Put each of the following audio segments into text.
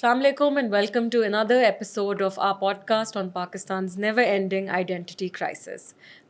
Assalamu alaikum and welcome to another episode of our podcast on Pakistan's never-ending identity crisis.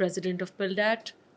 president of PILDAT.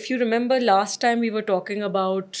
if you remember last time we were talking about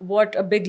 what a big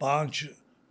5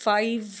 5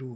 2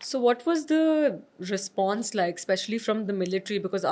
So what was the response like, especially from the military? Because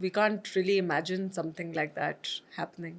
we can't really imagine something like that happening.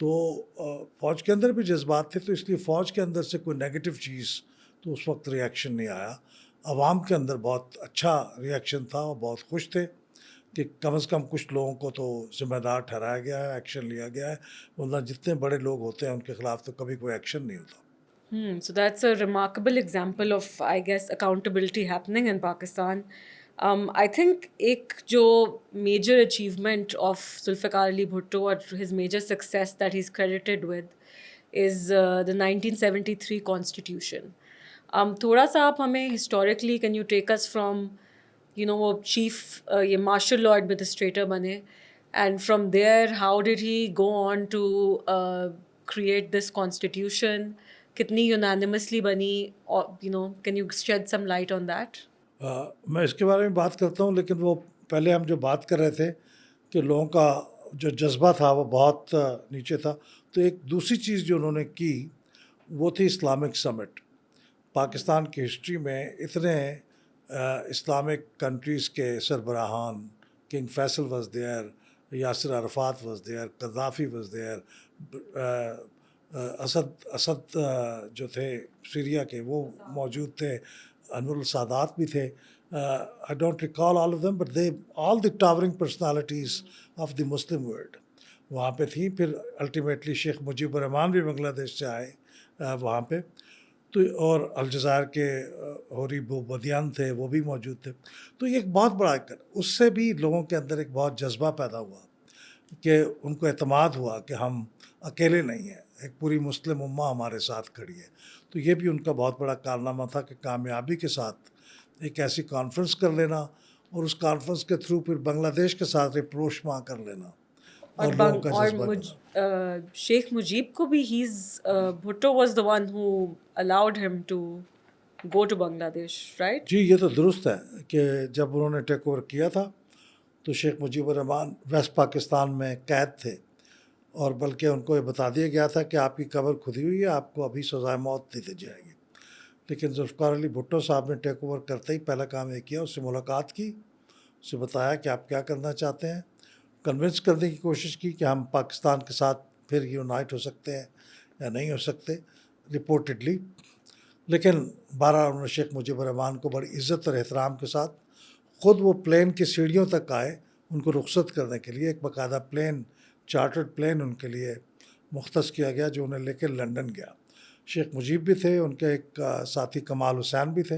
تو فوج کے اندر بھی جذبات تھے، تو اس لیے فوج کے اندر سے کوئی نیگیٹو چیز تو اس وقت ریئیکشن نہیں آیا. عوام کے اندر بہت اچھا ریئیکشن تھا اور بہت خوش تھے کہ کم از کم کچھ لوگوں کو تو ذمہ دار ٹھہرایا گیا ہے، ایکشن لیا گیا ہے، ورنہ جتنے بڑے لوگ ہوتے ہیں ان کے خلاف تو کبھی کوئی ایکشن نہیں ہوتا. So that's a remarkable example of, I guess, accountability happening in Pakistan. I think ایک جو major achievement of Zulfikar Ali Bhutto or his major success that he's credited with is the 1973 constitution. تھوڑا سا آپ ہمیں historically can you take us from وہ chief یہ marshal law administrator بنے and from there how did he go on to create this constitution, کتنی unanimously بنی، can you shed some light on that? میں اس کے بارے میں بات کرتا ہوں، لیکن وہ پہلے ہم جو بات کر رہے تھے کہ لوگوں کا جو جذبہ تھا وہ بہت نیچے تھا، تو ایک دوسری چیز جو انہوں نے کی وہ تھی اسلامک سمٹ. پاکستان کی ہسٹری میں اتنے اسلامک کنٹریز کے سربراہان، king Faisal was there, Yasir Arafat was there, Gaddafi was there, Asad جو تھے سیریا کے وہ موجود تھے، انور السادات بھی تھے. I don't recall all of them, but all the towering personalities of the Muslim world وہاں پہ تھیں. پھر الٹیمیٹلی شیخ مجیب الرحمان بھی بنگلہ دیش سے آئے وہاں پہ، تو اور الجزائر کے ہوری بودیان تھے، وہ بھی موجود تھے. تو یہ ایک بہت بڑا اس سے بھی لوگوں کے اندر ایک بہت جذبہ پیدا ہوا کہ ان کو اعتماد ہوا کہ ہم اکیلے نہیں ہیں، ایک پوری مسلم امہ ہمارے ساتھ کھڑی ہے. تو یہ بھی ان کا بہت بڑا کارنامہ تھا کہ کامیابی کے ساتھ ایک ایسی کانفرنس کر لینا اور اس کانفرنس کے تھرو پھر بنگلہ دیش کے ساتھ ریپروچ کر لینا اور لوگوں کا جذبہ بنا. شیخ مجیب کو بھی Bhutto was the one who allowed ہم ٹو گو ٹو بنگلہ دیش، رائٹ؟ جی یہ تو درست ہے کہ جب انہوں نے ٹیک اوور کیا تھا تو شیخ مجیب الرحمان ویسٹ پاکستان میں قید تھے، اور بلکہ ان کو یہ بتا دیا گیا تھا کہ آپ کی قبر کھدی ہوئی ہے، آپ کو ابھی سزائے موت دے دی جائے گی. لیکن ذوالفقار علی بھٹو صاحب نے ٹیک اوور کرتے ہی پہلا کام یہ کیا، اس سے ملاقات کی، اسے بتایا کہ آپ کیا کرنا چاہتے ہیں، کنونس کرنے کی کوشش کی کہ ہم پاکستان کے ساتھ پھر یونائٹ ہو سکتے ہیں یا نہیں ہو سکتے رپورٹڈلی. لیکن بہرحال انہوں نے شیخ مجیب الرحمان کو بڑی عزت اور احترام کے ساتھ خود وہ پلین کی سیڑھیوں تک آئے ان کو رخصت کرنے کے لیے. ایک باقاعدہ پلین، چارٹرڈ پلین ان کے لیے مختص کیا گیا جو انہیں لے کے لنڈن گیا. شیخ مجیب بھی تھے، ان کے ایک ساتھی کمال حسین بھی تھے،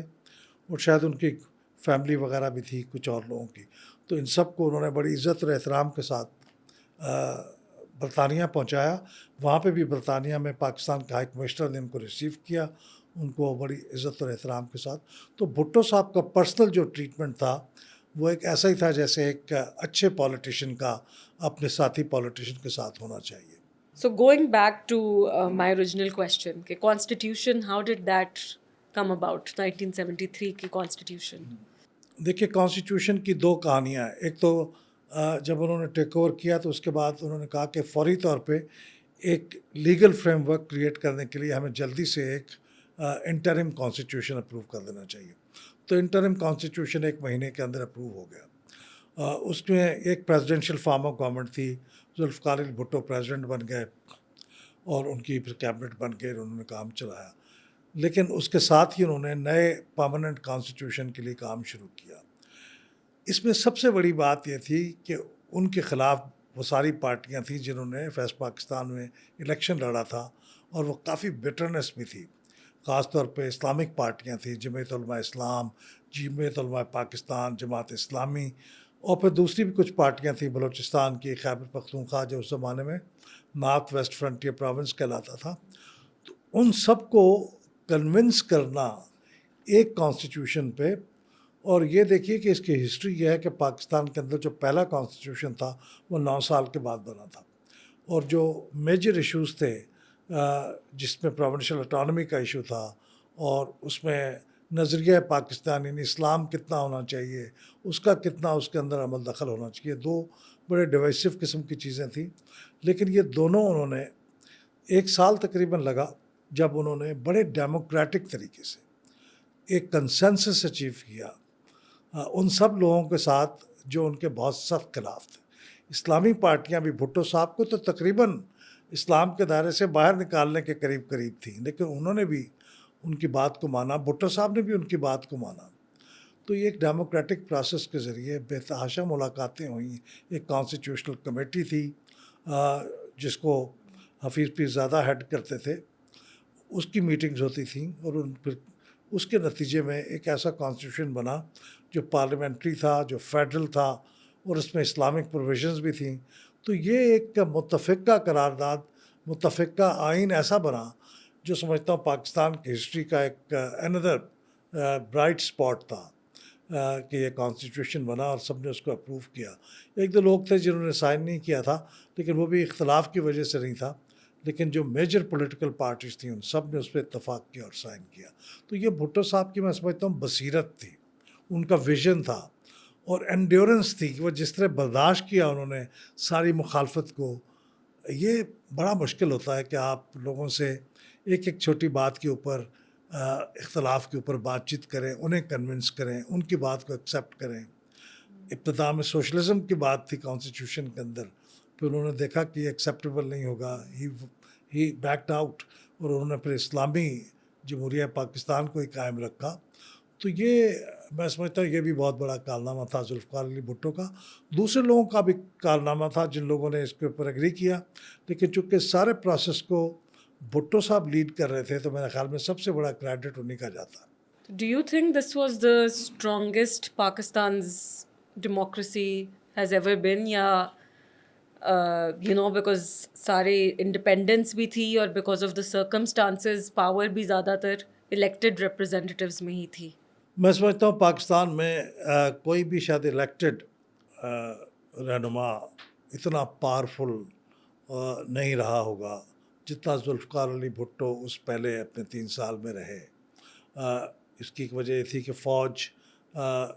اور شاید ان کی فیملی وغیرہ بھی تھی کچھ اور لوگوں کی. تو ان سب کو انہوں نے بڑی عزت اور احترام کے ساتھ برطانیہ پہنچایا. وہاں پہ بھی برطانیہ میں پاکستان کے ہائی کمشنر نے ان کو ریسیو کیا، ان کو بڑی عزت اور احترام کے ساتھ. تو بھٹو صاحب کا پرسنل جو ٹریٹمنٹ تھا وہ ایک ایسا ہی تھا جیسے ایک اچھے پولیٹیشین کا اپنے ساتھی پولیٹیشین کے ساتھ ہونا چاہیے. So going back to my original question, کہ constitution, how did that come about, 1973 کی constitution? دیکھیے کانسٹیٹیوشن کی دو کہانیاں ہیں. ایک تو جب انہوں نے ٹیک اوور کیا تو اس کے بعد انہوں نے کہا کہ فوری طور پہ ایک لیگل فریم ورک کریٹ کرنے کے لیے ہمیں جلدی سے ایک انٹرم کانسٹیٹیوشن اپروو کر دینا چاہیے. تو انٹرم کانسٹیٹیوشن 1 مہینے کے اندر اپروو ہو گیا. اس میں ایک پریزیڈنشیل فارم آف گورنمنٹ تھی، ذوالفقار علی بھٹو پریزیڈنٹ بن گئے اور ان کی پھر کیبنٹ بن کے انہوں نے کام چلایا. لیکن اس کے ساتھ ہی انہوں نے نئے پرماننٹ کانسٹیٹیوشن کے لیے کام شروع کیا. اس میں سب سے بڑی بات یہ تھی کہ ان کے خلاف وہ ساری پارٹیاں تھیں جنہوں نے ویسٹ پاکستان میں الیکشن لڑا تھا، اور وہ کافی بیٹرنس بھی تھی. خاص طور پہ اسلامک پارٹیاں تھیں، جمعیت علماء اسلام، جمعیت علماء پاکستان، جماعت اسلامی، اور پھر دوسری بھی کچھ پارٹیاں تھیں بلوچستان کی، خیبر پختونخوا جو اس زمانے میں نارتھ ویسٹ فرنٹیئر پروونس کہلاتا تھا. تو ان سب کو کنونس کرنا ایک کانسٹیٹیوشن پہ. اور یہ دیکھیے کہ اس کی ہسٹری یہ ہے کہ پاکستان کے اندر جو پہلا کانسٹیٹیوشن تھا وہ 9 سال کے بعد بنا تھا، اور جو میجر ایشوز تھے جس میں پروونشل اٹانومی کا ایشو تھا، اور اس میں نظریہ پاکستان یعنی اسلام کتنا ہونا چاہیے، اس کا کتنا اس کے اندر عمل دخل ہونا چاہیے، 2 بڑے ڈیوائسو قسم کی چیزیں تھیں. لیکن یہ دونوں انہوں نے 1 سال تقریباً لگا جب انہوں نے بڑے ڈیموکریٹک طریقے سے ایک کنسنسس اچیو کیا ان سب لوگوں کے ساتھ جو ان کے بہت سخت خلاف تھے. اسلامی پارٹیاں بھی بھٹو صاحب کو تو تقریباً اسلام کے دائرے سے باہر نکالنے کے قریب قریب تھیں، لیکن انہوں نے بھی ان کی بات کو مانا، بھٹو صاحب نے بھی ان کی بات کو مانا۔ تو یہ ایک ڈیموکریٹک پروسیس کے ذریعے بے تحاشا ملاقاتیں ہوئیں۔ ایک کانسٹیٹیوشنل کمیٹی تھی جس کو حفیظ پیر زادہ ہیڈ کرتے تھے، اس کی میٹنگز ہوتی تھیں، اور پھر اس کے نتیجے میں ایک ایسا کانسٹیٹیوشن بنا جو پارلیمنٹری تھا، جو فیڈرل تھا، اور اس میں اسلامک پروویژنز بھی تھیں۔ تو یہ ایک متفقہ قرارداد، متفقہ آئین ایسا بنا جو سمجھتا ہوں پاکستان کی ہسٹری کا ایک اندر برائٹ اسپاٹ تھا کہ یہ کانسٹیٹیوشن بنا اور سب نے اس کو اپروو کیا۔ ایک دو لوگ تھے جنہوں نے سائن نہیں کیا تھا، لیکن وہ بھی اختلاف کی وجہ سے نہیں تھا، لیکن جو میجر پولیٹیکل پارٹیز تھیں ان سب نے اس پہ اتفاق کیا اور سائن کیا۔ تو یہ بھٹو صاحب کی میں سمجھتا ہوں بصیرت تھی، ان کا ویژن تھا، اور انڈیورنس تھی کہ وہ جس طرح برداشت کیا انہوں نے ساری مخالفت کو۔ یہ بڑا مشکل ہوتا ہے کہ آپ لوگوں سے ایک ایک چھوٹی بات کے اوپر اختلاف کے اوپر بات چیت کریں، انہیں کنونس کریں، ان کی بات کو ایکسیپٹ کریں۔ ابتدا میں سوشلزم کی بات تھی کانسٹیٹیوشن کے اندر، پھر انہوں نے دیکھا کہ یہ ایکسیپٹیبل نہیں ہوگا، ہی بیکڈ آؤٹ، اور انہوں نے پھر اسلامی جمہوریہ پاکستان کو ہی قائم رکھا۔ تو یہ میں سمجھتا ہوں یہ بھی بہت بڑا کارنامہ تھا ذوالفقار علی بھٹو کا۔ دوسرے لوگوں کا بھی کارنامہ تھا جن لوگوں نے اس کے اوپر ایگری کیا، لیکن چونکہ سارے پروسیس کو بھٹو صاحب لیڈ کر رہے تھے تو میرے خیال میں سب سے بڑا کریڈٹ انہیں کا جاتا۔ Do you think this was the strongest Pakistan's democracy has ever been? یا because سارے انڈیپینڈنس بھی تھی اور because of the circumstances power بھی زیادہ تر الیکٹڈ ریپرزینٹیوز میں ہی تھی؟ میں سمجھتا ہوں پاکستان میں کوئی بھی شاید الیکٹڈ رہنما اتنا پاورفل نہیں رہا ہوگا جتنا ذوالفقار علی بھٹو اس پہلے اپنے 3 سال میں رہے۔ اس کی ایک وجہ یہ تھی کہ فوج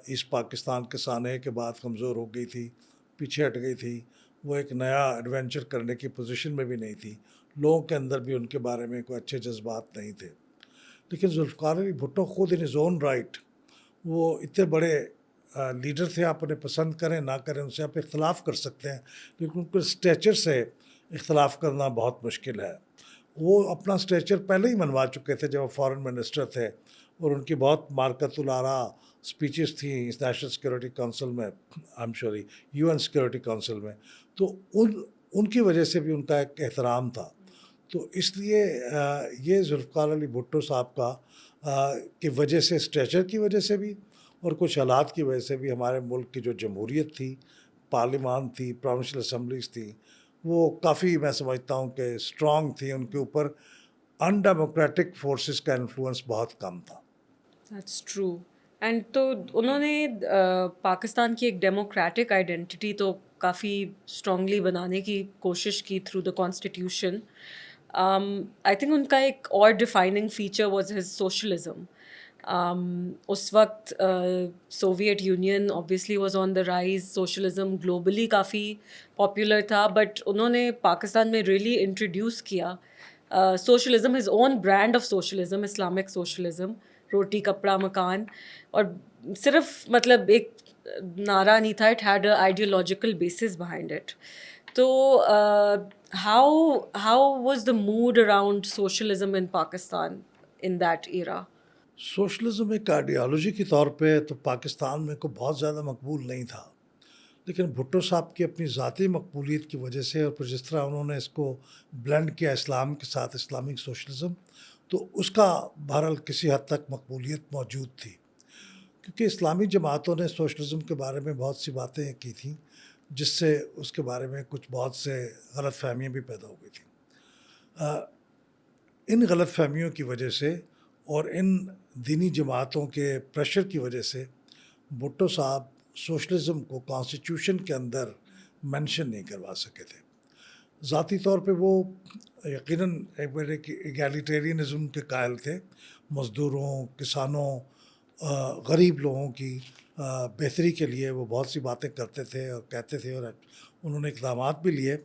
اس پاکستان کے سانحے کے بعد کمزور ہو گئی تھی، پیچھے ہٹ گئی تھی، وہ ایک نیا ایڈونچر کرنے کی پوزیشن میں بھی نہیں تھی، لوگوں کے اندر بھی ان کے بارے میں کوئی اچھے جذبات نہیں تھے۔ لیکن ذوالفقار علی بھٹو خود ان ہز اون رائٹ وہ اتنے بڑے لیڈر تھے، آپ انہیں پسند کریں نہ کریں، ان سے آپ اختلاف کر سکتے ہیں، لیکن ان کے اسٹیچر سے اختلاف کرنا بہت مشکل ہے۔ وہ اپنا اسٹیچر پہلے ہی منوا چکے تھے جب وہ فارن منسٹر تھے، اور ان کی بہت مارکت الارا اسپیچز تھیں نیشنل سیکورٹی کونسل میں، UN سیکورٹی کونسل میں، تو ان کی وجہ سے بھی ان کا ایک احترام تھا۔ تو اس لیے یہ ذوالفقار علی بھٹو صاحب کا کی وجہ سے، اسٹیچر کی وجہ سے بھی اور کچھ حالات کی وجہ سے بھی ہمارے ملک کی جو جمہوریت تھی، پارلیمان تھی، پروونشل اسمبلیز تھی، وہ کافی میں سمجھتا ہوں کہ اسٹرانگ تھی، ان کے اوپر ان ڈیموکریٹک فورسز کا انفلوئنس بہت کم تھا۔ That's true. اینڈ تو انہوں نے پاکستان کی ایک ڈیموکریٹک آئیڈینٹی تو کافی اسٹرانگلی بنانے کی کوشش کی through the constitution. I think ان کا ایک اور defining feature was his socialism. اس وقت Soviet Union obviously was on the rise, socialism globally کافی پاپولر تھا، بٹ انہوں نے پاکستان میں ریئلی انٹروڈیوس کیا socialism, his own brand of socialism, Islamic socialism, روٹی کپڑا مکان، اور صرف مطلب ایک نعرہ نہیں تھا، it had a ideological basis behind it. تو how was the mood around socialism in Pakistan in that era? Socialism ایک آئیڈیالوجی کے طور پہ تو پاکستان میں کوئی بہت زیادہ مقبول نہیں تھا، لیکن بھٹو صاحب کی اپنی ذاتی مقبولیت کی وجہ سے، اور پھر جس طرح انہوں نے اس کو بلینڈ کیا اسلام کے ساتھ، اسلامک سوشلزم، تو اس کا بہرحال کسی حد تک مقبولیت موجود تھی، کیونکہ اسلامی جماعتوں نے سوشلزم کے بارے میں بہت سی باتیں کی تھیں جس سے اس کے بارے میں کچھ بہت سے غلط فہمیاں بھی پیدا ہو گئی تھیں۔ ان غلط فہمیوں کی وجہ سے اور ان دینی جماعتوں کے پریشر کی وجہ سے بھٹو صاحب سوشلزم کو کانسٹیٹیوشن کے اندر مینشن نہیں کروا سکے تھے۔ ذاتی طور پہ وہ یقیناً ایک بڑے ایگالیٹیرینزم کے قائل تھے، مزدوروں، کسانوں، غریب لوگوں کی بہتری کے لیے وہ بہت سی باتیں کرتے تھے اور کہتے تھے، اور انہوں نے اقدامات بھی لیے۔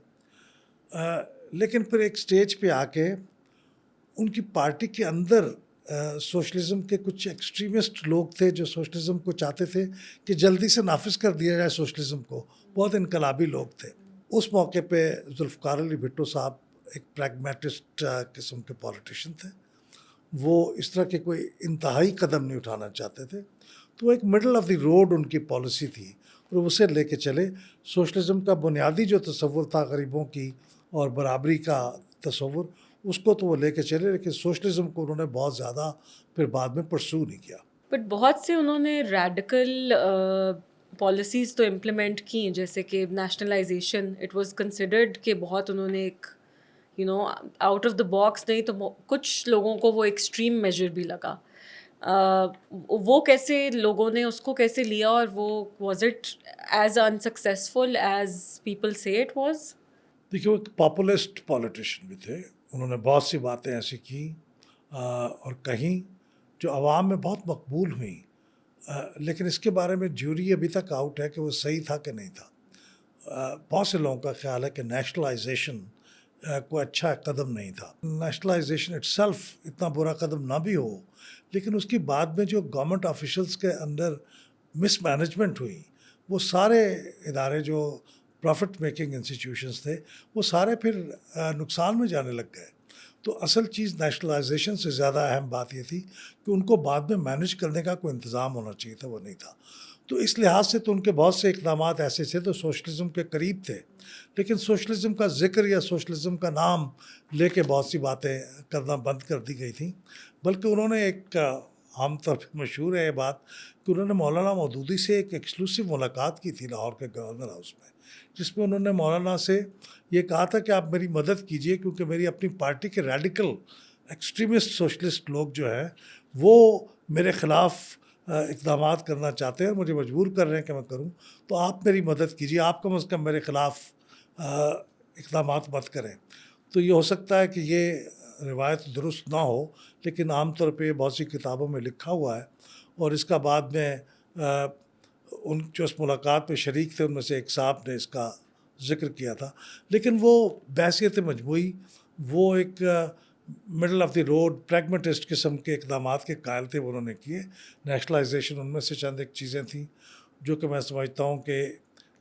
لیکن پھر ایک سٹیج پہ آ کے ان کی پارٹی کے اندر سوشلزم کے کچھ ایکسٹریمسٹ لوگ تھے جو سوشلزم کو چاہتے تھے کہ جلدی سے نافذ کر دیا جائے سوشلزم کو، بہت انقلابی لوگ تھے۔ اس موقع پہ ذوالفقار علی بھٹو صاحب ایک پریگمیٹسٹ قسم کے پولیٹیشین تھے. وہ اس طرح کے کوئی انتہائی قدم نہیں اٹھانا چاہتے تھے. تو ایک middle of the road in کی پالیسی تھی اور اسے لے کے چلے. سوشلزم کا بنیادی جو تصور تھا غریبوں کی اور برابری کا تصور, اس کو تو وہ لے کے چلے, لیکن سوشلزم کو انہوں نے بہت زیادہ پھر بعد میں پرسو نہیں کیا. بٹ بہت سے انہوں نے ریڈیکل پالیسیز تو امپلیمنٹ کی, جیسے کہ نیشنلائزیشن. اٹ واز کنسیڈرڈ کہ بہت انہوں نے ایک آؤٹ آف دا باکس نہیں تو کچھ لوگوں کو وہ ایکسٹریم میجر بھی لگا. وہ کیسے لوگوں نے اس کو کیسے لیا, اور وہ was it as unsuccessful as people سے اٹ واز؟ دیکھیے, وہ ایک پاپولسٹ پولیٹیشین بھی تھے. انہوں نے بہت سی باتیں ایسی کی اور کہیں جو عوام میں بہت مقبول ہوئیں, لیکن اس کے بارے میں جیوری ابھی تک آؤٹ ہے کہ وہ صحیح تھا کہ نہیں تھا. بہت سے لوگوں کا خیال ہے کہ نیشنلائزیشن کوئی اچھا قدم نہیں تھا. نیشنلائزیشن اٹ سیلف اتنا برا قدم نہ بھی ہو, لیکن اس کی بعد میں جو گورنمنٹ آفیشلس کے اندر مس مینجمنٹ ہوئی, وہ سارے ادارے جو پروفٹ میکنگ انسٹیٹیوشنس تھے وہ سارے پھر نقصان میں جانے لگ گئے. تو اصل چیز نیشنلائزیشن سے زیادہ اہم بات یہ تھی کہ ان کو بعد میں مینیج کرنے کا کوئی انتظام ہونا چاہیے تھا, وہ نہیں تھا. تو اس لحاظ سے تو ان کے بہت سے اقدامات ایسے تھے تو سوشلزم کے قریب تھے, لیکن سوشلزم کا ذکر یا سوشلزم کا نام لے کے بہت سی باتیں کرنا بند کر دی گئی تھیں. بلکہ انہوں نے ایک عام طور پہ مشہور ہے یہ بات کہ انہوں نے مولانا مودودی سے ایک ایکسکلوسیو ملاقات کی تھی لاہور کے گورنر ہاؤس میں, جس میں انہوں نے مولانا سے یہ کہا تھا کہ آپ میری مدد کیجئے, کیونکہ میری اپنی پارٹی کے ریڈیکل ایکسٹریمسٹ سوشلسٹ لوگ جو ہیں وہ میرے خلاف اقدامات کرنا چاہتے ہیں اور مجھے مجبور کر رہے ہیں کہ میں کروں, تو آپ میری مدد کیجیے, آپ کم از کم میرے خلاف اقدامات مت کریں. تو یہ ہو سکتا ہے کہ یہ روایت درست نہ ہو, لیکن عام طور پہ بہت سی کتابوں میں لکھا ہوا ہے, اور اس کا بعد میں ان جو اس ملاقات میں شریک تھے ان میں سے ایک صاحب نے اس کا ذکر کیا تھا. لیکن وہ بحیثیت مجموعی وہ ایک مڈل آف دی روڈ پریگمیٹسٹ قسم کے اقدامات کے قائل تھے, وہ انہوں نے کیے. نیشنلائزیشن ان میں سے چند ایک چیزیں تھیں جو کہ میں سمجھتا ہوں کہ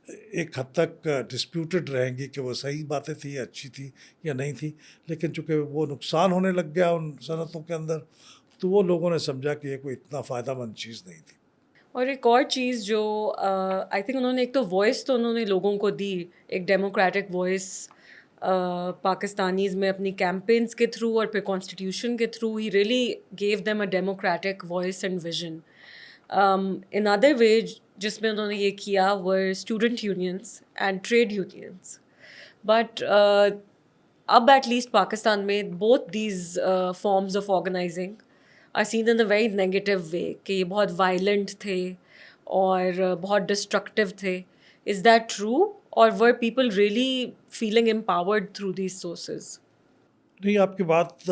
ایک حد تک ڈسپیوٹڈ رہیں گی کہ وہ صحیح باتیں تھیں, اچھی تھی یا نہیں تھی, لیکن چونکہ وہ نقصان ہونے لگ گیا ان صنعتوں کے اندر, تو وہ لوگوں نے سمجھا کہ یہ کوئی اتنا فائدہ مند چیز نہیں تھی. اور ایک اور چیز جو آئی تھنک انہوں نے ایک تو وائس تو انہوں نے لوگوں کو دی, ایک ڈیموکریٹک وائس پاکستانیز میں اپنی کیمپینس کے تھرو اور پھر کانسٹیٹیوشن کے through. He really gave them a democratic voice and vision. In other way جس میں انہوں نے یہ کیا were student unions and trade unions. But اب ایٹ لیسٹ پاکستان میں both these forms of organizing are seen in a very negative way, کہ یہ بہت وائلنٹ تھے اور بہت ڈسٹرکٹیو تھے. از دیٹ ٹرو, اور were people really feeling empowered through these sources? نہیں, آپ کی بات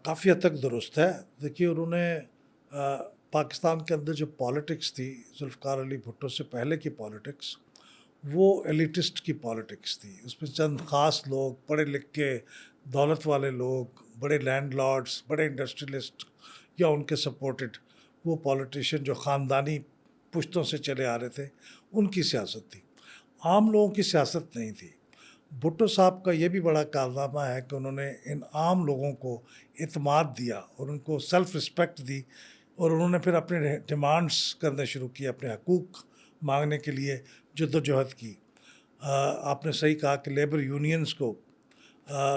کافی حد تک درست ہے. دیکھیے, انہوں نے پاکستان کے اندر جو پالیٹکس تھی, ذوالفقار علی بھٹو سے پہلے کی پالیٹکس, وہ ایلیٹسٹ کی پالیٹکس تھی. اس میں چند خاص لوگ, پڑھے لکھ کے دولت والے لوگ, بڑے لینڈ لارڈس, بڑے انڈسٹریلسٹ یا ان کے سپورٹڈ وہ پالیٹیشین جو خاندانی پشتوں سے چلے آ رہے تھے, ان کی سیاست تھی. عام لوگوں کی سیاست نہیں تھی. بھٹو صاحب کا یہ بھی بڑا کارنامہ ہے کہ انہوں نے ان عام لوگوں کو اعتماد دیا اور ان کو سیلف رسپیکٹ دی, اور انہوں نے پھر اپنے ڈیمانڈس کرنے شروع کیے, اپنے حقوق مانگنے کے لیے جدوجہد کی. آپ نے صحیح کہا کہ لیبر یونینز کو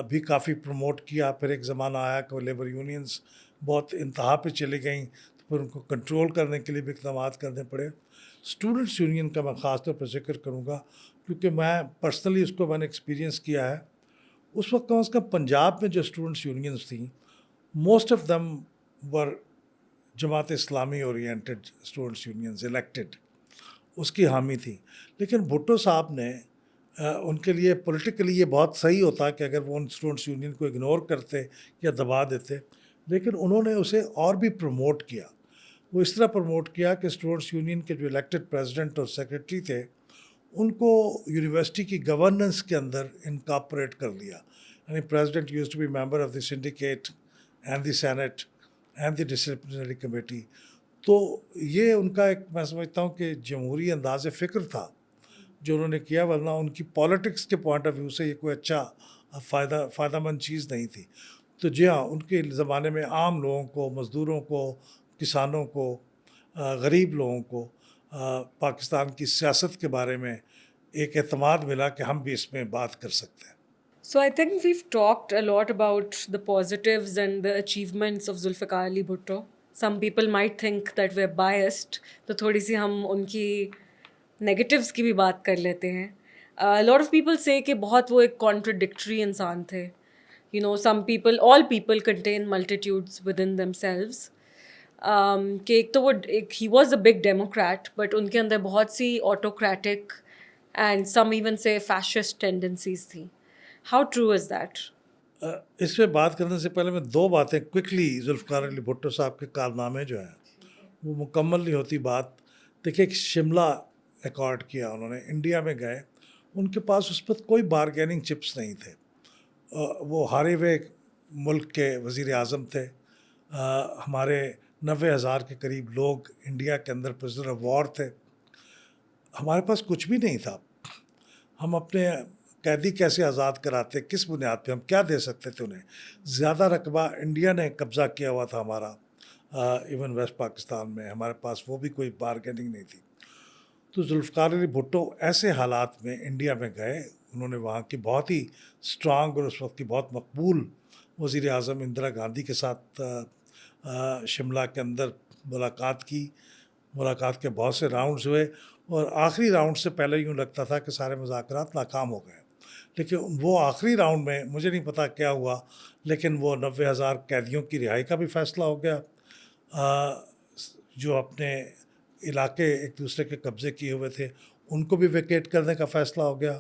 بھی کافی پروموٹ کیا. پھر ایک زمانہ آیا کہ وہ لیبر یونینز بہت انتہا پہ چلی گئیں, تو پھر ان کو کنٹرول کرنے کے لیے بھی اقدامات کرنے پڑے. اسٹوڈنٹس یونین کا میں خاص طور پر ذکر کروں گا, کیونکہ میں پرسنلی اس کو میں نے ایکسپیرینس کیا ہے. اس وقت کم از کم پنجاب میں جو اسٹوڈنٹس یونینز تھیں, most of them were Jamaat Islami oriented students unions elected, اس کی حامی تھی. لیکن بھٹو صاحب نے ان کے لیے پولیٹیکلی یہ بہت صحیح ہوتا کہ اگر وہ ان اسٹوڈنٹس یونین کو اگنور کرتے یا دبا دیتے, لیکن انہوں نے اسے اور بھی پروموٹ کیا. وہ اس طرح پروموٹ کیا کہ اسٹوڈنٹس یونین کے جو الیکٹڈ پریزیڈنٹ اور سیکرٹری تھے, ان کو یونیورسٹی کی گورننس کے اندر انکارپوریٹ کر لیا. یعنی president used to be member of the syndicate and the senate and the disciplinary committee. تو یہ ان کا ایک, میں سمجھتا ہوں کہ جمہوری انداز فکر تھا جو انہوں نے کیا, ورنہ ان کی پالیٹکس کے پوائنٹ آف ویو سے یہ کوئی اچھا فائدہ مند چیز نہیں تھی. تو جی ہاں، ان کے زمانے میں عام لوگوں کو، مزدوروں کو، کسانوں کو، غریب لوگوں کو پاکستان کی سیاست کے بارے میں ایک اعتماد ملا کہ ہم بھی اس میں بات کر سکتے ہیں. So I think we've talked a lot about the positives and the achievements of Zulfikar Ali Bhutto. Some people might think that we're biased, تو تھوڑی سی ہم ان کی negatives کی بھی بات کر لیتے ہیں. A lot of people say کہ بہت وہ ایک contradictory انسان تھے. You know, all people contain multitudes within themselves. کہ ایک تو وہ he was a big democrat, but ان کے اندر بہت سی autocratic and some even say fascist tendencies تھی. How true is that? اس پہ بات کرنے سے پہلے میں دو باتیں کوئکلی ذوالفقار علی بھٹو صاحب کے کارنامے جو ہیں وہ مکمل نہیں ہوتی بات. دیکھیے، ایک شملہ ایکارڈ کیا انہوں نے، انڈیا میں گئے، ان کے پاس اس پر کوئی بارگیننگ چپس نہیں تھے. وہ ہارے ہوئے ملک کے وزیر اعظم تھے. ہمارے 90,000 کے قریب لوگ انڈیا کے اندر پرزنر آف وار تھے. ہمارے پاس کچھ بھی نہیں تھا. ہم اپنے قیدی کیسے آزاد کراتے، کس بنیاد پہ، ہم کیا دے سکتے تھے انہیں؟ زیادہ رقبہ انڈیا نے قبضہ کیا ہوا تھا ہمارا، ایون ویسٹ پاکستان میں. ہمارے پاس وہ بھی کوئی بارگیننگ نہیں تھی. تو ذوالفقار علی بھٹو ایسے حالات میں انڈیا میں گئے. انہوں نے وہاں کی بہت ہی اسٹرانگ اور اس وقت کی بہت مقبول وزیر اعظم اندرا گاندھی کے ساتھ شملہ کے اندر ملاقات کی. ملاقات کے بہت سے راؤنڈز ہوئے اور آخری راؤنڈ سے پہلے یوں لگتا تھا کہ سارے مذاکرات ناکام ہو گئے. لیکن وہ آخری راؤنڈ میں مجھے نہیں پتا کیا ہوا، لیکن وہ 90,000 قیدیوں کی رہائی کا بھی فیصلہ ہو گیا. جو اپنے علاقے ایک دوسرے کے قبضے کیے ہوئے تھے ان کو بھی ویکیٹ کرنے کا فیصلہ ہو گیا.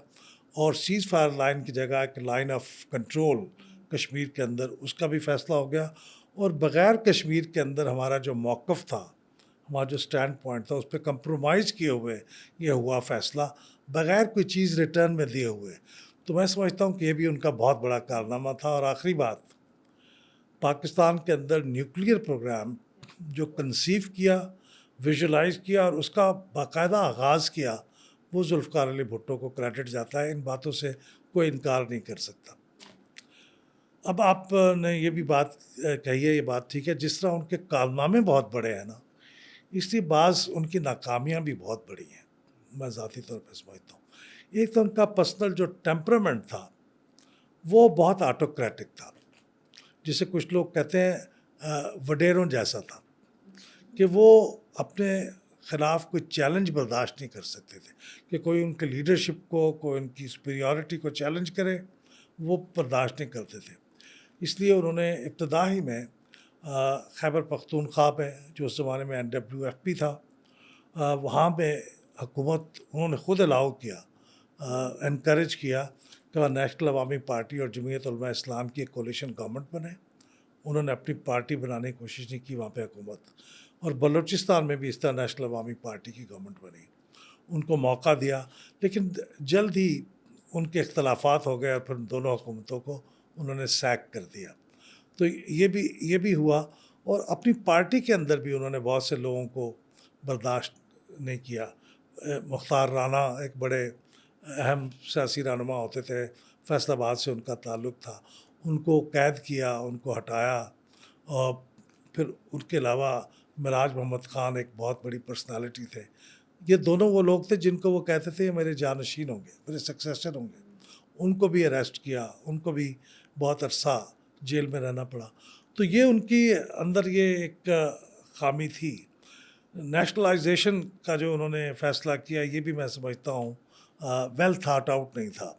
اور سیز فائر لائن کی جگہ ایک لائن آف کنٹرول کشمیر کے اندر، اس کا بھی فیصلہ ہو گیا. اور بغیر کشمیر کے اندر ہمارا جو موقف تھا، ہمارا جو سٹینڈ پوائنٹ تھا، اس پہ کمپرومائز کیے ہوئے یہ ہوا فیصلہ، بغیر کوئی چیز ریٹرن میں دیے ہوئے. تو میں سمجھتا ہوں کہ یہ بھی ان کا بہت بڑا کارنامہ تھا. اور آخری بات، پاکستان کے اندر نیوکلیئر پروگرام جو کنسیو کیا، ویژولائز کیا اور اس کا باقاعدہ آغاز کیا، وہ ذوالفقار علی بھٹو کو کریڈٹ جاتا ہے. ان باتوں سے کوئی انکار نہیں کر سکتا. اب آپ نے یہ بھی بات کہی ہے، یہ بات ٹھیک ہے. جس طرح ان کے کارنامے بہت بڑے ہیں نا، اس لیے بعض ان کی ناکامیاں بھی بہت بڑی ہیں، میں ذاتی طور پہ سمجھتا ہوں. ایک تو ان کا پرسنل جو ٹیمپرامنٹ تھا وہ بہت آٹوکریٹک تھا، جسے کچھ لوگ کہتے ہیں وڈیروں جیسا تھا، کہ وہ اپنے خلاف کوئی چیلنج برداشت نہیں کر سکتے تھے. کہ کوئی ان کے لیڈرشپ کو، کوئی ان کی سپیریورٹی کو چیلنج کرے، وہ برداشت نہیں کرتے تھے. اس لیے انہوں نے ابتدا ہی میں خیبر پختونخوا میں، جو اس زمانے میں NWFP تھا، وہاں پہ حکومت انہوں نے خود الاؤ کیا، انکریج کیا کہ وہ نیشنل عوامی پارٹی اور جمعیت علماء اسلام کی ایک کولیشن گورنمنٹ بنے. انہوں نے اپنی پارٹی بنانے کی کوشش نہیں کی وہاں پہ حکومت. اور بلوچستان میں بھی اس طرح نیشنل عوامی پارٹی کی گورنمنٹ بنی، ان کو موقع دیا. لیکن جلد ہی ان کے اختلافات ہو گئے اور پھر دونوں حکومتوں کو انہوں نے سیک کر دیا. تو یہ بھی ہوا. اور اپنی پارٹی کے اندر بھی انہوں نے بہت سے لوگوں کو برداشت نہیں کیا. مختار رانا ایک بڑے اہم سیاسی رہنما ہوتے تھے، فیصل آباد سے ان کا تعلق تھا. ان کو قید کیا، ان کو ہٹایا. اور پھر ان کے علاوہ معراج محمد خان ایک بہت بڑی پرسنالٹی تھے. یہ دونوں وہ لوگ تھے جن کو وہ کہتے تھے یہ میرے جانشین ہوں گے، میرے سکسیسر ہوں گے. ان کو بھی اریسٹ کیا، ان کو بھی بہت عرصہ جیل میں رہنا پڑا. تو یہ ان کی اندر یہ ایک خامی تھی. نیشنلائزیشن کا جو انہوں نے فیصلہ کیا، یہ بھی میں سمجھتا ہوں ویل تھاٹ آؤٹ نہیں تھا.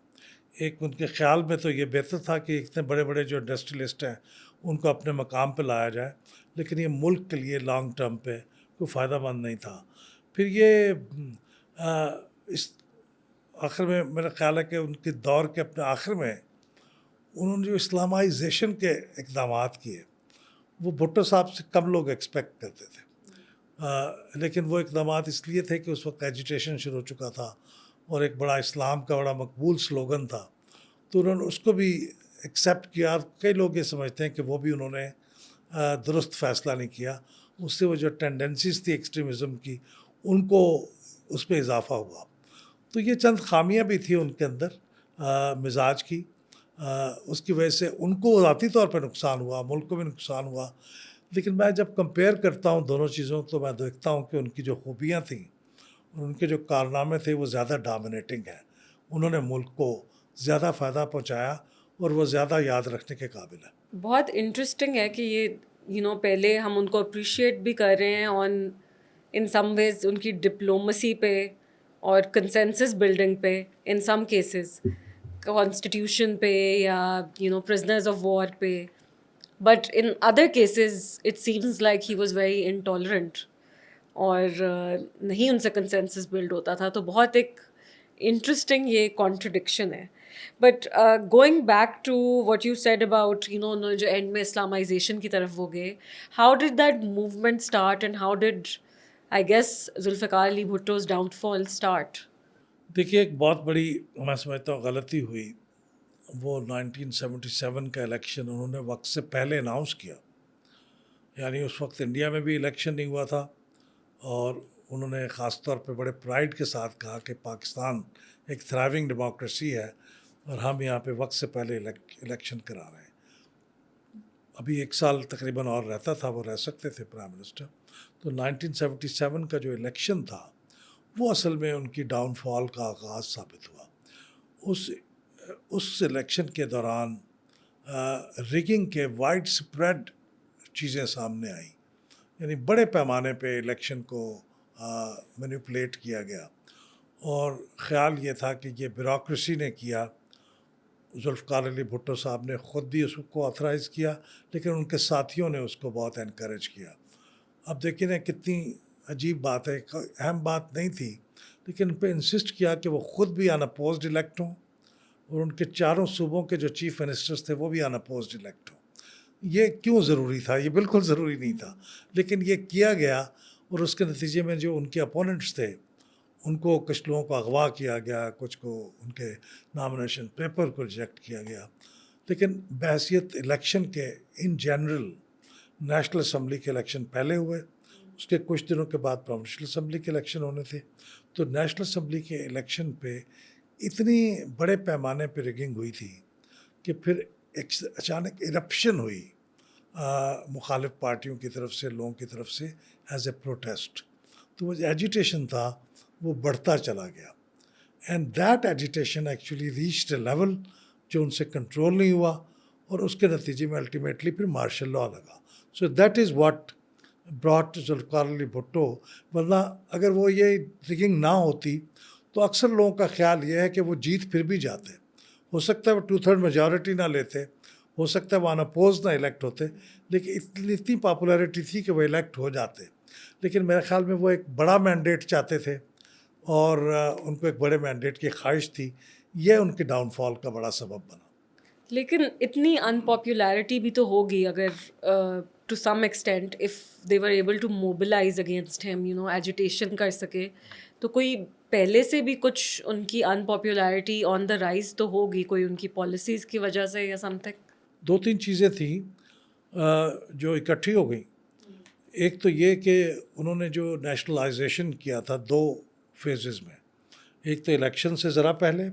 ایک ان کے خیال میں تو یہ بہتر تھا کہ اتنے بڑے بڑے جو انڈسٹریلسٹ ہیں ان کو اپنے مقام پہ لایا جائے، لیکن یہ ملک کے لیے لانگ ٹرم پہ کوئی فائدہ مند نہیں تھا. پھر یہ اس آخر میں میرا خیال ہے کہ ان کے دور کے اپنے آخر میں انہوں نے جو اسلامائزیشن کے اقدامات کیے وہ بھٹو صاحب سے کم لوگ ایکسپیکٹ کرتے تھے. لیکن وہ اقدامات اس لیے تھے کہ اس وقت ایجیٹیشن شروع ہو چکا تھا اور ایک بڑا اسلام کا بڑا مقبول سلوگن تھا، تو انہوں نے اس کو بھی ایکسیپٹ کیا. کئی لوگ یہ سمجھتے ہیں کہ وہ بھی انہوں نے درست فیصلہ نہیں کیا. اس سے وہ جو ٹینڈنسیز تھی ایکسٹریمزم کی، ان کو اس پہ اضافہ ہوا. تو یہ چند خامیاں بھی تھیں ان کے اندر مزاج کی. اس کی وجہ سے ان کو ذاتی طور پہ نقصان ہوا, ملک کو بھی نقصان ہوا. لیکن میں جب کمپیئر کرتا ہوں دونوں چیزوں تو میں دیکھتا ہوں کہ ان کی جو خوبیاں تھیں اور ان کے جو کارنامے تھے وہ زیادہ ڈومینیٹنگ ہیں. انہوں نے ملک کو زیادہ فائدہ پہنچایا اور وہ زیادہ یاد رکھنے کے قابل ہے. بہت انٹرسٹنگ ہے کہ یہ پہلے ہم ان کو اپریشیٹ بھی کر رہے ہیں آن ان سم ویز ان کی ڈپلومسی پہ اور کنسنسس بلڈنگ پہ, ان سم کیسز کانسٹیٹیوشن پہ یا پرزنرز آف وار پہ, but in other cases it seems like he was very intolerant اور نہیں ان سے کنسنسس بلڈ ہوتا تھا. تو بہت ایک انٹرسٹنگ یہ کانٹرڈکشن ہے. But going back to what you said about انہوں جو اینڈ میں اسلامائزیشن کی طرف وہ گئے, how did that movement start and how did I guess Zulfikar Ali Bhutto's downfall start? دیکھیے ایک بہت بڑی میں سمجھتا ہوں غلطی ہوئی. وہ 1977 کا الیکشن انہوں نے وقت سے پہلے اناؤنس کیا. یعنی اس وقت انڈیا میں بھی الیکشن نہیں ہوا تھا اور انہوں نے خاص طور پہ بڑے پرائڈ کے ساتھ کہا کہ پاکستان ایک تھرائیونگ ڈیموکریسی ہے اور ہم یہاں پہ وقت سے پہلے الیکشن کرا رہے ہیں. ابھی 1 سال تقریباً اور رہتا تھا, وہ رہ سکتے تھے پرائم منسٹر. تو 1977 کا جو الیکشن تھا وہ اصل میں ان کی ڈاؤن فال کا آغاز ثابت ہوا. اس الیکشن کے دوران ریگنگ کے وائڈ سپریڈ چیزیں سامنے آئیں. یعنی بڑے پیمانے پہ الیکشن کو مینیپولیٹ کیا گیا اور خیال یہ تھا کہ یہ بیوروکریسی نے کیا. ذوالفقار علی بھٹو صاحب نے خود بھی اس کو آتھرائز کیا لیکن ان کے ساتھیوں نے اس کو بہت انکریج کیا. اب دیکھیں نا کتنی عجیب بات ہے, اہم بات نہیں تھی لیکن ان پہ انسسٹ کیا کہ وہ خود بھی ان اپوزڈ الیکٹ ہوں اور ان کے 4 صوبوں کے جو چیف منسٹرز تھے وہ بھی ان اپوزڈ الیکٹ ہوں. یہ کیوں ضروری تھا؟ یہ بالکل ضروری نہیں تھا لیکن یہ کیا گیا اور اس کے نتیجے میں جو ان کے اپوننٹس تھے ان کو کچھ لوگوں کو اغوا کیا گیا, کچھ کو ان کے نامنیشن پیپر کو ریجیکٹ کیا گیا. لیکن بحیثیت الیکشن کے ان جنرل نیشنل اسمبلی کے الیکشن پہلے ہوئے, اس کے کچھ دنوں کے بعد پروونشل اسمبلی کے الیکشن ہونے تھے. تو نیشنل اسمبلی کے الیکشن پہ اتنی بڑے پیمانے پہ ریگنگ ہوئی تھی کہ پھر ایک اچانک ایرپشن ہوئی مخالف پارٹیوں کی طرف سے, لوگوں کی طرف سے ایز اے پروٹیسٹ. تو وہ ایجیٹیشن تھا وہ بڑھتا چلا گیا and that agitation actually reached a level جو ان سے کنٹرول نہیں ہوا اور اس کے نتیجے میں الٹیمیٹلی پھر مارشل لاء لگا. So that is what brought Zulfikar Ali Bhutto. ورنہ اگر وہ یہ ریگنگ نہ ہوتی تو اکثر لوگوں کا خیال یہ ہے کہ وہ جیت پھر بھی جاتے. ہو سکتا ہے وہ 2/3 میجورٹی نہ لیتے, ہو سکتا ہے وہ ان اپوز نہ الیکٹ ہوتے, لیکن اتنی پاپولیرٹی تھی کہ وہ الیکٹ ہو جاتے. لیکن میرے خیال میں وہ ایک بڑا مینڈیٹ چاہتے تھے اور ان کو ایک بڑے مینڈیٹ کی خواہش تھی. یہ ان کے ڈاؤن فال کا بڑا سبب بنا. لیکن اتنی ان پاپولیرٹی بھی تو ہوگی اگر to some extent if they were able to mobilise against him agitation کر سکے, تو کوئی پہلے سے بھی کچھ ان کی ان پاپولیرٹی آن دا رائز تو ہوگی, کوئی ان کی پالیسیز کی وجہ سے یا سم تھنگ. 2-3 چیزیں تھیں جو اکٹھی ہو گئیں. ایک تو یہ کہ انہوں نے جو نیشنلائزیشن کیا تھا 2 فیزز میں, ایک تو الیکشن سے ذرا پہلے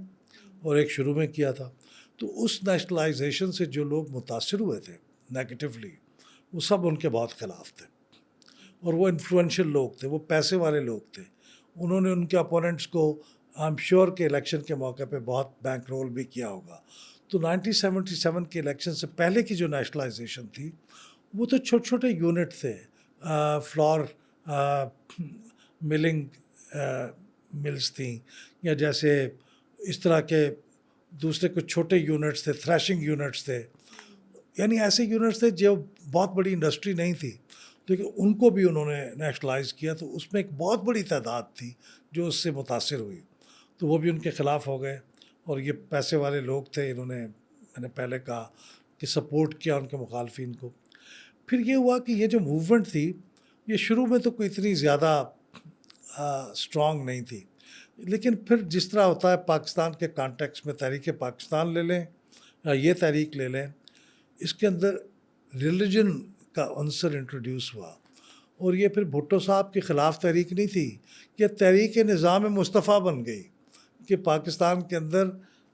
اور ایک شروع میں کیا تھا. تو اس نیشنلائزیشن سے جو لوگ متاثر ہوئے تھے نیگیٹیولی وہ سب ان کے بہت خلاف تھے اور وہ انفلوئنشل لوگ تھے, وہ پیسے والے لوگ تھے. انہوں نے ان کے اپوننٹس کو آئی ایم شیور کہ الیکشن کے موقع پہ بہت بینک رول بھی کیا ہوگا. تو 1977 کے الیکشن سے پہلے کی جو نیشنلائزیشن تھی وہ تو چھوٹے چھوٹے یونٹ تھے, فلور ملنگ ملز تھیں یا جیسے اس طرح کے دوسرے کچھ چھوٹے یونٹس تھے, تھریشنگ یونٹس تھے. یعنی ایسے یونٹس تھے جو بہت بڑی انڈسٹری نہیں تھی لیکن ان کو بھی انہوں نے نیشنلائز کیا. تو اس میں ایک بہت بڑی تعداد تھی جو اس سے متاثر ہوئی, تو وہ بھی ان کے خلاف ہو گئے. اور یہ پیسے والے لوگ تھے, انہوں نے میں نے پہلے کہا کہ سپورٹ کیا ان کے مخالفین کو. پھر یہ ہوا کہ یہ جو موومنٹ تھی یہ شروع میں تو کوئی اتنی زیادہ اسٹرانگ نہیں تھی, لیکن پھر جس طرح ہوتا ہے پاکستان کے کانٹیکس میں, تحریک پاکستان لے لیں یا یہ تحریک لے لیں, اس کے اندر ریلیجن کا عنصر انٹروڈیوس ہوا. اور یہ پھر بھٹو صاحب کے خلاف تحریک نہیں تھی, یہ تحریک نظام مصطفیٰ بن گئی کہ پاکستان کے اندر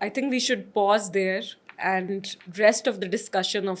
I think we should pause there, and rest of the discussion of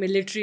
military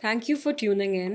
Thank you for tuning in.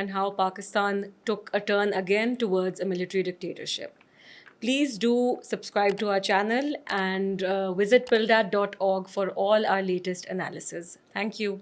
and how Pakistan took a turn again towards a military dictatorship. Please do subscribe to our channel and visit pildat.org for all our latest analysis. Thank you.